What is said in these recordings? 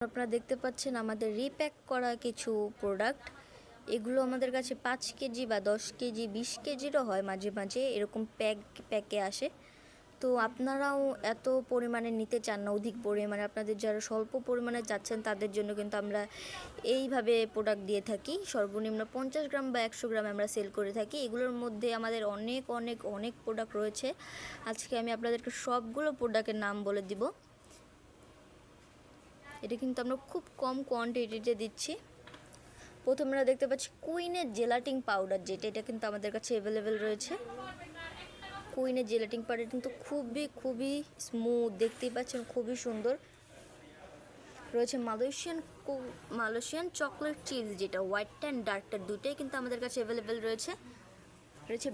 আপনারা দেখতে পাচ্ছেন আমাদের রিপ্যাক করা কিছু প্রোডাক্ট। এগুলো আমাদের কাছে 5 কেজি বা 10 কেজি 20 কেজিরও হয়, মাঝে মাঝে এরকম প্যাকে আসে। তো আপনারাও এত পরিমাণে নিতে চান না, অধিক পরিমাণে আপনাদের যারা স্বল্প পরিমাণে চাচ্ছেন তাদের জন্য কিন্তু আমরা এইভাবে প্রোডাক্ট দিয়ে থাকি। সর্বনিম্ন 50 গ্রাম বা 100 গ্রাম আমরা সেল করে থাকি। এগুলোর মধ্যে আমাদের অনেক অনেক অনেক প্রোডাক্ট রয়েছে। আজকে আমি আপনাদেরকে সবগুলো প্রোডাক্টের নাম বলে দিব। এটা কিন্তু আমরা খুব কম কোয়ান্টিটিতে দিচ্ছি। প্রথমে আমরা দেখতে পাচ্ছি কুইনের জেলাটিন পাউডার, এটা কিন্তু আমাদের কাছে অ্যাভেলেবেল রয়েছে। কুইনের জেলাটিন পাউডার কিন্তু খুবই স্মুথ, দেখতেই পাচ্ছেন খুবই সুন্দর। রয়েছে মালয়েশিয়ান চকলেট চিপস, যেটা হোয়াইটটা অ্যান্ড ডার্কটা দুটোই কিন্তু আমাদের কাছে অ্যাভেলেবেল রয়েছে।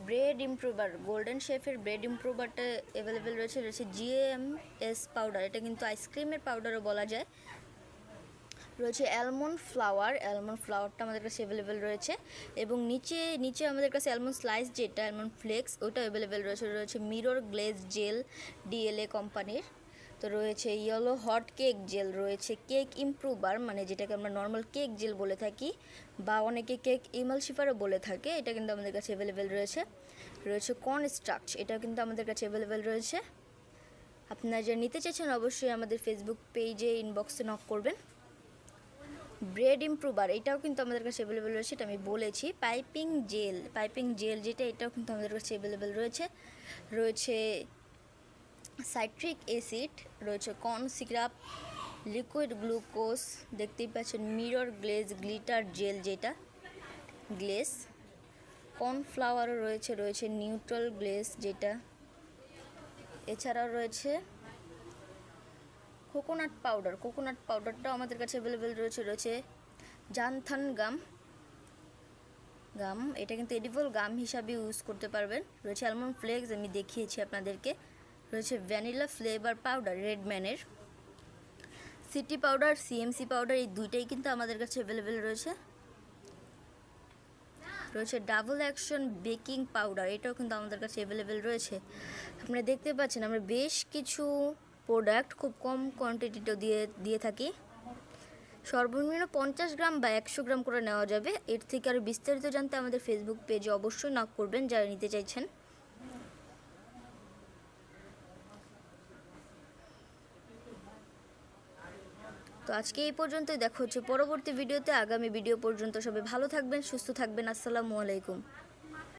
ব্রেড ইমপ্রুভার, গোল্ডেন শেফের ব্রেড ইমপ্রুভারটা অ্যাভেলেবেল রয়েছে। GMS পাউডার, এটা কিন্তু আইসক্রিমের পাউডারও বলা যায়। রয়েছে অ্যালমন্ড ফ্লাওয়ারটা আমাদের কাছে অ্যাভেলেবেল রয়েছে। এবং নিচে আমাদের কাছে অ্যালমন্ড স্লাইস, যেটা অ্যালমন্ড ফ্লেক্স, ওটা অ্যাভেলেবেল রয়েছে। মিরর গ্লেজ জেল, DLA কোম্পানির। তো রয়েছে ইয়েলো হট কেক জেল, রয়েছে কেক ইমপ্রুভার, মানে যেটাকে আমরা নর্মাল কেক জেল বলে থাকি বা অনেকে কেক ইমালশিফারও বলে থাকে, এটা কিন্তু আমাদের কাছে অ্যাভেলেবেল রয়েছে কর্ন স্টার্চ, এটা কিন্তু আমাদের কাছে অ্যাভেলেবেল রয়েছে। আপনারা যারা নিতে চাইছেন অবশ্যই আমাদের ফেসবুক পেজে ইনবক্সে নক করবেন। ব্রেড ইমপ্রুভার, এটাও কিন্তু আমাদের কাছে অ্যাভেলেবেল রয়েছে, এটা আমি বলেছি। পাইপিং জেল যেটা, এটাও কিন্তু আমাদের কাছে অ্যাভেলেবেল রয়েছে সাইট্রিক অ্যাসিড, রয়েছে কর্ন সিরাপ, লিকুইড গ্লুকোজ, দেখতেই পাচ্ছেন মিরর গ্লেজ গ্লিটার জেল, যেটা গ্লেস। কর্নফ্লাওয়ারও রয়েছে নিউট্রাল গ্লেজ, যেটা। এছাড়াও রয়েছে কোকোনাট পাউডারটাও আমাদের কাছে অ্যাভেলেবেল রয়েছে জানথান গাম, এটা কিন্তু এডিবল গাম হিসাবে ইউজ করতে পারবেন। রয়েছে অ্যালমন্ড ফ্লেক্স, আমি দেখিয়েছি আপনাদেরকে। রয়েছে ভ্যানিলা ফ্লেভার পাউডার রেডম্যানের। সিটি পাউডার, CMC পাউডার, এই দুইটাই কিন্তু আমাদের কাছে অ্যাভেলেবেল রয়েছে ডাবল অ্যাকশন বেকিং পাউডার, এটাও কিন্তু আমাদের কাছে অ্যাভেলেবেল রয়েছে। আপনারা দেখতে পাচ্ছেন আমরা বেশ কিছু প্রোডাক্ট খুব কম কোয়ান্টিটিতে দিয়ে থাকি। সর্বনিম্ন 50 গ্রাম বা 100 গ্রাম করে নেওয়া যাবে। এর থেকে আরও বিস্তারিত জানতে আমাদের ফেসবুক পেজে অবশ্যই নক করবেন যারা নিতে চাইছেন। তো আজকে এই পর্যন্তই, দেখা হচ্ছে পরবর্তী ভিডিওতে। আগামী ভিডিও পর্যন্ত সবাই ভালো থাকবেন, সুস্থ থাকবেন। আসসালামু আলাইকুম।